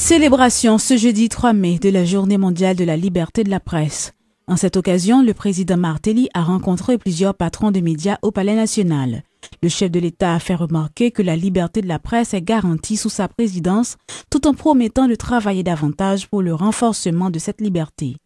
Célébration ce jeudi 3 mai de la Journée mondiale de la liberté de la presse. En cette occasion, le président Martelly a rencontré plusieurs patrons de médias au Palais national. Le chef de l'État a fait remarquer que la liberté de la presse est garantie sous sa présidence, tout en promettant de travailler davantage pour le renforcement de cette liberté.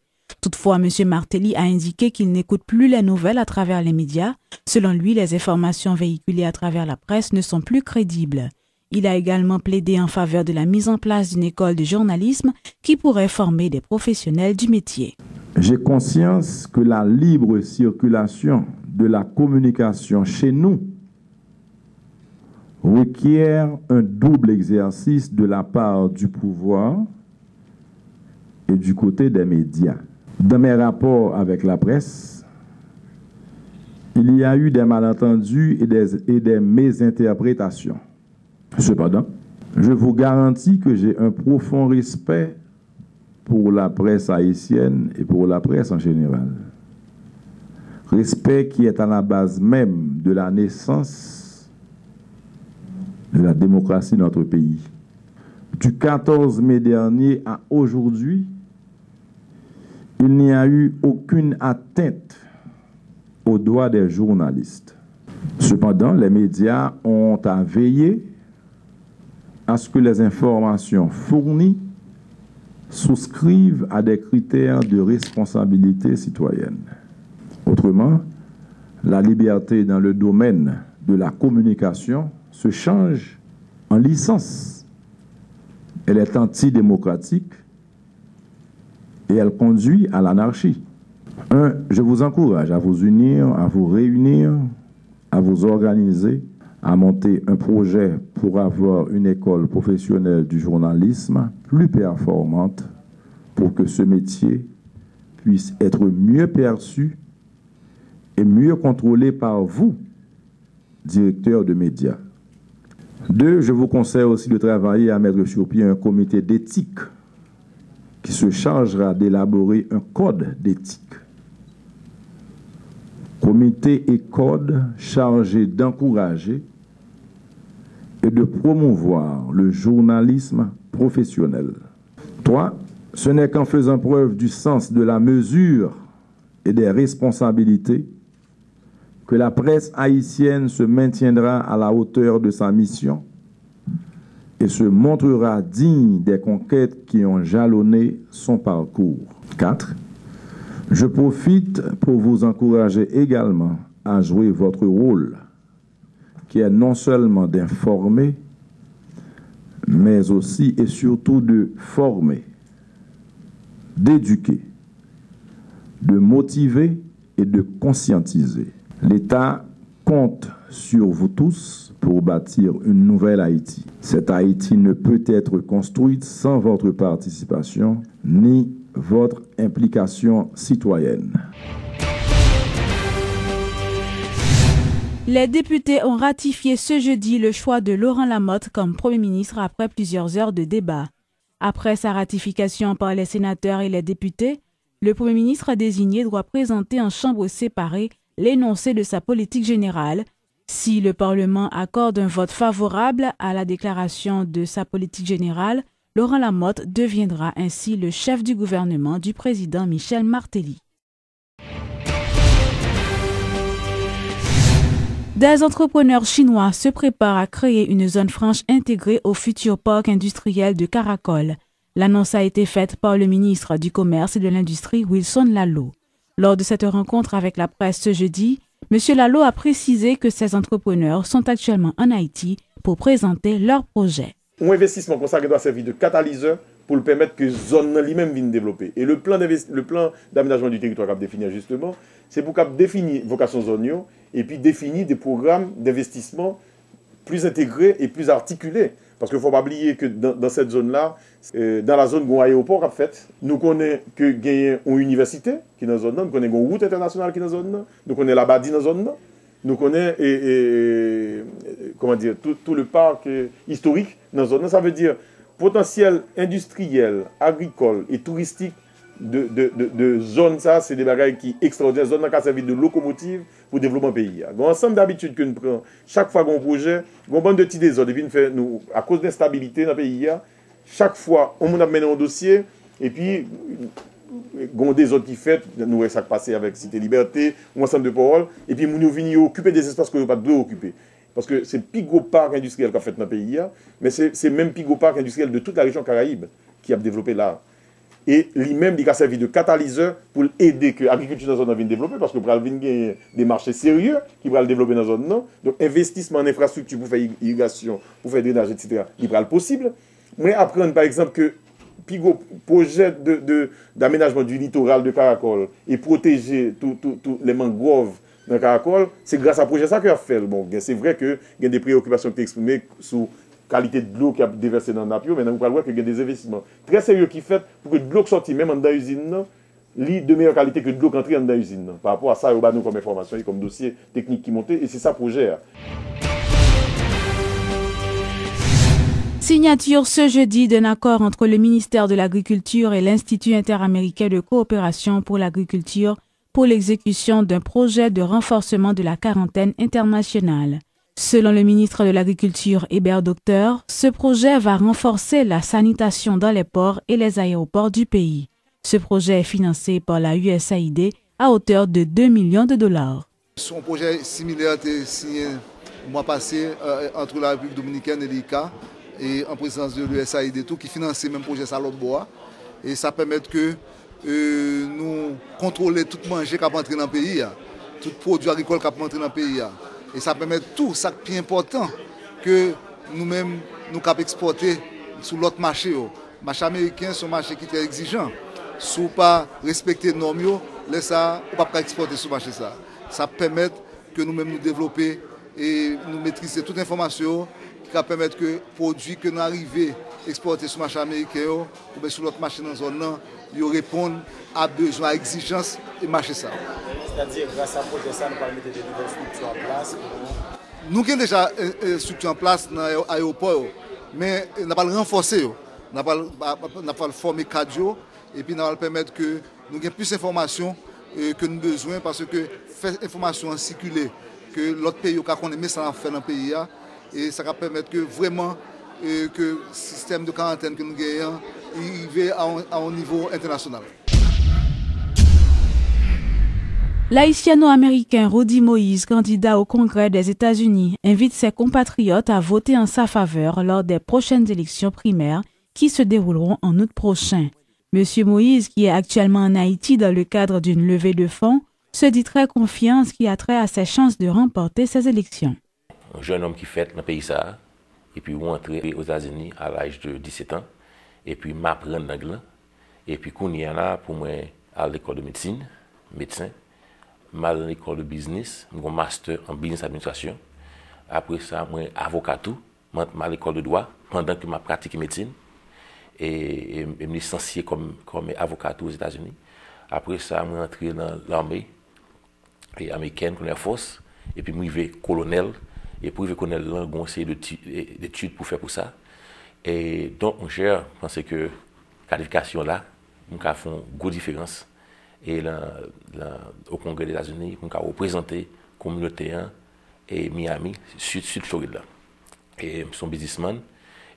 Toutefois, M. Martelly a indiqué qu'il n'écoute plus les nouvelles à travers les médias. Selon lui, les informations véhiculées à travers la presse ne sont plus crédibles. Il a également plaidé en faveur de la mise en place d'une école de journalisme qui pourrait former des professionnels du métier. J'ai conscience que la libre circulation de la communication chez nous requiert un double exercice de la part du pouvoir et du côté des médias. Dans mes rapports avec la presse, il y a eu des malentendus et des mésinterprétations. Cependant, je vous garantis que j'ai un profond respect pour la presse haïtienne et pour la presse en général. Respect qui est à la base même de la naissance de la démocratie de notre pays. Du 14 mai dernier à aujourd'hui, il n'y a eu aucune atteinte aux droits des journalistes. Cependant, les médias ont à veiller à ce que les informations fournies souscrivent à des critères de responsabilité citoyenne. Autrement, la liberté dans le domaine de la communication se change en licence. Elle est antidémocratique et elle conduit à l'anarchie. Je vous encourage à vous unir, à vous réunir, à vous organiser, à monter un projet pour avoir une école professionnelle du journalisme plus performante pour que ce métier puisse être mieux perçu et mieux contrôlé par vous, directeurs de médias. 2, je vous conseille aussi de travailler à mettre sur pied un comité d'éthique qui se chargera d'élaborer un code d'éthique. Comité et code chargé d'encourager et de promouvoir le journalisme professionnel. 3, ce n'est qu'en faisant preuve du sens de la mesure et des responsabilités que la presse haïtienne se maintiendra à la hauteur de sa mission et se montrera digne des conquêtes qui ont jalonné son parcours. 4, je profite pour vous encourager également à jouer votre rôle, qui est non seulement d'informer, mais aussi et surtout de former, d'éduquer, de motiver et de conscientiser. L'État compte sur vous tous pour bâtir une nouvelle Haïti. Cette Haïti ne peut être construite sans votre participation ni votre implication citoyenne. Les députés ont ratifié ce jeudi le choix de Laurent Lamotte comme Premier ministre après plusieurs heures de débat. Après sa ratification par les sénateurs et les députés, le Premier ministre désigné doit présenter en chambre séparée l'énoncé de sa politique générale. Si le Parlement accorde un vote favorable à la déclaration de sa politique générale, Laurent Lamotte deviendra ainsi le chef du gouvernement du président Michel Martelly. Des entrepreneurs chinois se préparent à créer une zone franche intégrée au futur parc industriel de Caracol. L'annonce a été faite par le ministre du Commerce et de l'Industrie, Wilson Lallo. Lors de cette rencontre avec la presse ce jeudi, M. Lallo a précisé que ces entrepreneurs sont actuellement en Haïti pour présenter leurs projets. Un investissement comme ça doit servir de catalyseur pour le permettre que la zone lui-même vienne développer. Et le plan d'aménagement du territoire qu'a définir justement, c'est pour qu'a définir vocation zone et puis définir des programmes d'investissement plus intégrés et plus articulés. Parce qu'il ne faut pas oublier que dans cette zone-là, dans la zone où l'aéroport a fait, nous connaissons que gagne une université qui est dans la zone, nous connaissons une route internationale qui est dans la zone, nous connaissons la Badi dans la zone, nous connaissons tout le parc historique dans la zone. Ça veut dire potentiel industriel, agricole et touristique de zone, ça, c'est des bagages qui sont extraordinaires. Zone qui a servi de locomotive pour le développement du pays. Il y a un ensemble d'habitudes que nous prenons chaque fois qu'on projet, qu'on bande de petits désordres, à cause de l'instabilité dans le pays, chaque fois, on a mené un dossier, et puis, on a des autres qui fait, nous avons ça passé avec Cité Liberté, ou ensemble de paroles, et puis nous venons occuper des espaces que nous n'avons pas besoin occuper. Parce que c'est le plus gros parc industriel qu'a fait dans le pays, mais c'est même le plus gros parc industriel de toute la région Caraïbe qui a développé là. Et lui-même, il a servi de catalyseur pour aider que l'agriculture dans la zone vienne développer, parce que pour venir des marchés sérieux qui vont le développer dans la zone, non. Donc, investissement en infrastructure pour faire irrigation, pour faire drainage, etc., il sera possible. Mais apprendre, par exemple, que Pigo projet d'aménagement du littoral de Caracol et protéger tous les mangroves dans Caracol, c'est grâce à ce projet ça qu'il a fait. Bon, c'est vrai qu'il y a des préoccupations qui sont exprimées sur qualité de l'eau qui a déversé dans le Napio, mais nous allons voir qu'il y a des investissements très sérieux qui sont faits pour que de l'eau sortie, même dans l'usine, lit de meilleure qualité que de l'eau qui entre dans l'usine. Par rapport à ça, il y a nous comme information et comme dossier technique qui montait, et c'est ça le projet. Signature ce jeudi d'un accord entre le ministère de l'Agriculture et l'Institut interaméricain de coopération pour l'agriculture pour l'exécution d'un projet de renforcement de la quarantaine internationale. Selon le ministre de l'Agriculture, Hébert Docteur, ce projet va renforcer la sanitation dans les ports et les aéroports du pays. Ce projet est financé par la USAID à hauteur de 2 millions de dollars. Son projet similaire a été signé le mois passé entre la République dominicaine et l'ICA et en présence de l'USAID qui finançait le même projet Salotboa. Et ça permet que nous contrôler tout manger qui a entré dans le pays, tout produit agricole qui a entré dans le pays. Et ça permet tout, ça qui est important, que nous-mêmes nous capons exporter sur l'autre marché. Le marché américain, c'est un marché qui est très exigeant. Si vous ne pas respecter les normes, vous ne pouvez pas exporter sur le marché. Ça permet que nous-mêmes nous développer et nous maîtriser toute information qui va permettre que les produits que nous arrivons à exporter sur le marché américain ou sur l'autre marché dans la zone, ils répondent à besoins, à exigences et marché ça. C'est-à-dire, grâce à ce projet, nous allons mettre des nouvelles structures en place. Nous avons déjà une structure en place dans l'aéroport, mais nous allons le renforcer. Nous allons le former cardio et puis nous allons permettre que nous ayons plus d'informations que nous avons besoin parce que faire l'information circuler, que l'autre pays connaît ça fait dans le pays, et ça va permettre que vraiment que le système de quarantaine que nous gagnons arrive à un niveau international. L'haïtiano-américain Rudy Moïse, candidat au Congrès des États-Unis, invite ses compatriotes à voter en sa faveur lors des prochaines élections primaires qui se dérouleront en août prochain. Monsieur Moïse, qui est actuellement en Haïti dans le cadre d'une levée de fonds, se dit très confiant en ce qui a trait à ses chances de remporter ces élections. Un jeune homme qui fait dans le pays ça, et puis rentrer aux États-Unis à l'âge de 17 ans, et puis m'apprendre l'anglais, et puis qu'on y en a pour moi à l'école de médecin, mal dans l'école de business, j'ai un master en business administration. Après ça, moi avocat tout, à l'école de droit pendant que je pratique médecine et me licencié comme avocat aux États-Unis. Après ça, je suis entré dans l'armée américaine, dans l'Air Force, et puis je suis arrivé colonel. Et pour arriver colonel, j'ai une série d'études pour faire pour ça. Et donc, mon cher, je pense que la qualification là, nous avons fait une grosse différence. Et au Congrès des États-Unis, nous avons représenté la communauté et Miami, sud Floride. Et je suis un businessman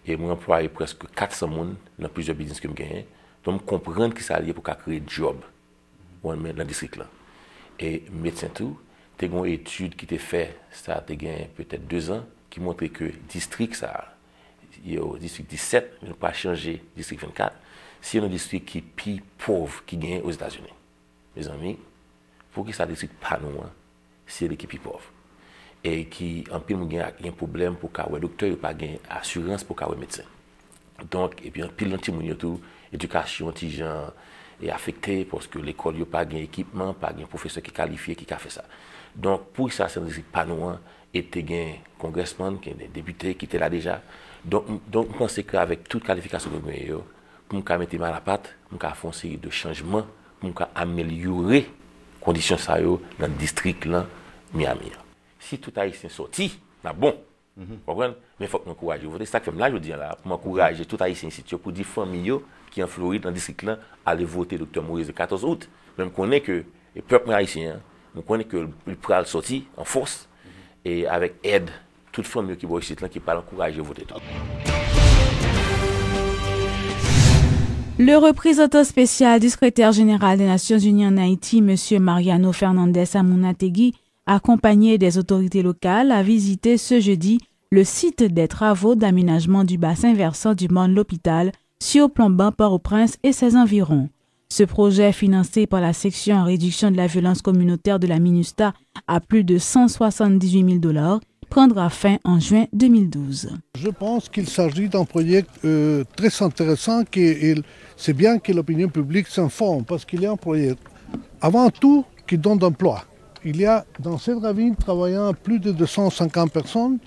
et je emploie presque 400 personnes dans plusieurs business que je gagne. Donc, je comprends que ça a lié pour créer des jobs dans le district là. Et médecin tout, j'ai une étude qui a été faite, ça a gagné peut-être 2 ans, qui montre que le district, ça, il y a au district 17, mais ne pas changer district 24, c'est un district qui est plus pauvre qui gagne aux États-Unis. Mes amis, pour que ça ne district pas nous, c'est l'équipe plus pauvre. Et qui, en pile, il y a un problème pour que le docteur n'ait pas d'assurance pour que le médecin. Donc, et puis, en pile, l'éducation, les gens est affectée parce que l'école n'a pas d'équipement, pas de professeur qui est qualifié, qui a fait ça. Donc, pour ça, c'est un district pas nous, et il y a un congressman, des députés qui étaient là déjà. Donc, je pense qu'avec toute qualification que nous avons, pour nous mettre mal à la patte, nous avons fait une série de changements pour améliorer les conditions dans le district là, Miami. Si tout Haïtien sorti, c'est bon. Mais il faut que nous encouragions. C'est ça que là, je dis là, pour encourager tout Haïtien ici, pour dire familles qui en Floride, dans le district là, aller voter Dr. Moïse le 14 août. Même qu'on connaît que le peuple haïtien, nous connaissons que le pral sorti en force et avec aide, toute famille qui va ici là, qui parle encourager à voter tout. Le représentant spécial du secrétaire général des Nations Unies en Haïti, M. Mariano Fernandez Amunategui, accompagné des autorités locales, a visité ce jeudi le site des travaux d'aménagement du bassin versant du Morne l'Hôpital sur Plombant, Port-au-Prince et ses environs. Ce projet, financé par la section en réduction de la violence communautaire de la MINUSTAH à plus de 178 000 $, prendra fin en juin 2012. Je pense qu'il s'agit d'un projet très intéressant. C'est bien que l'opinion publique s'informe parce qu'il y a un projet, avant tout, qui donne d'emploi. Il y a dans cette ravine travaillant plus de 250 personnes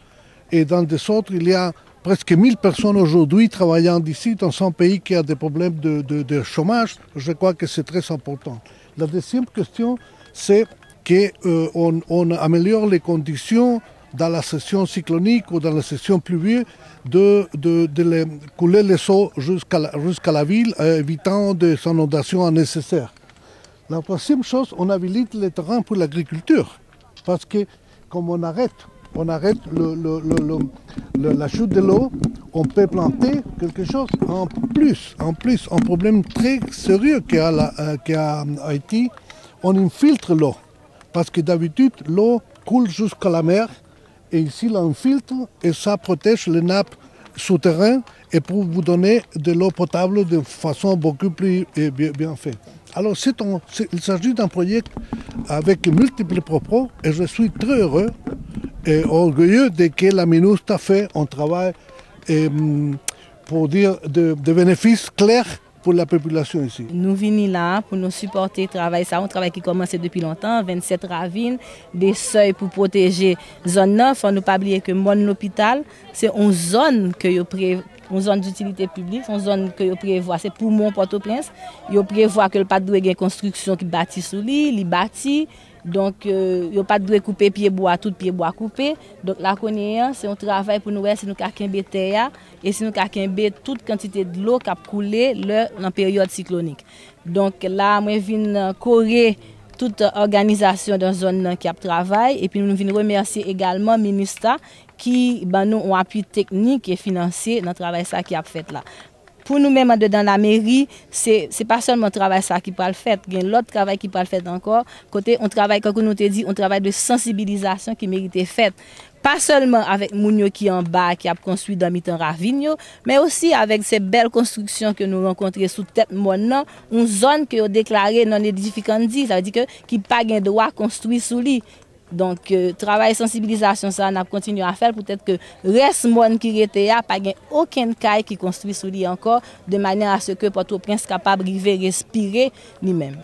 et dans des autres, il y a presque 1000 personnes aujourd'hui travaillant d'ici dans un pays qui a des problèmes de chômage. Je crois que c'est très important. La deuxième question, c'est qu'on améliore les conditions dans la session cyclonique ou dans la session pluvieuse de couler les eaux jusqu'à la ville, évitant des inondations nécessaires. La troisième chose, on habilite le terrain pour l'agriculture, parce que comme on arrête la chute de l'eau, on peut planter quelque chose en plus. Un problème très sérieux qu'il y a en Haïti, on infiltre l'eau, parce que d'habitude l'eau coule jusqu'à la mer, et ici, là, on filtre et ça protège les nappes souterraines et pour vous donner de l'eau potable de façon beaucoup plus bien faite. Alors, il s'agit d'un projet avec multiples propos et je suis très heureux et orgueilleux de que la MINUSTAH fait un travail pour dire de bénéfices clairs pour la population ici. Nous venons là pour nous supporter le travail. C'est un travail qui commence depuis longtemps, 27 ravines, des seuils pour protéger zone 9. Il ne faut pas oublier que Morne l'Hôpital, c'est une zone une zone d'utilité publique, une zone que vous prévoit, c'est pour mon Port-au-Prince. Vous prévoit que le pas de une construction qui bâtit sous lui, il bâtit. Donc, il n'y a pas de couper pied bois, tout pied bois coupé. Donc, la connaissance, c'est un travail pour nous, si nous avons terre et si nous avons toute quantité de l'eau qui a coulé dans la période cyclonique. Donc, là, moi, je viens corriger toute organisation dans la zone qui a travail. Et puis, nous venons remercier également le MINUSTAH qui nous ont appui technique et financier dans le travail qui a fait là. Pour nous-mêmes dans la mairie, c'est pas seulement le travail ça qui peut le faire, il y a l'autre travail qui peut le faire encore. Côté on travaille, comme nous te dit, on travaille de sensibilisation qui mérite fait. Pas seulement avec Mounio qui est en bas, qui a construit dans mi-temps Ravigno, mais aussi avec ces belles constructions que nous rencontrons sous tête Monan, une zone que nous déclarée non édificante, ça veut dire que qui pas de droit construire sous lui. Donc, travail sensibilisation, ça, on a continué à faire. Peut-être que reste monde qui était là, pas aucun cas qui construit sous lui encore, de manière à ce que Port-au-Prince capable de respirer lui-même.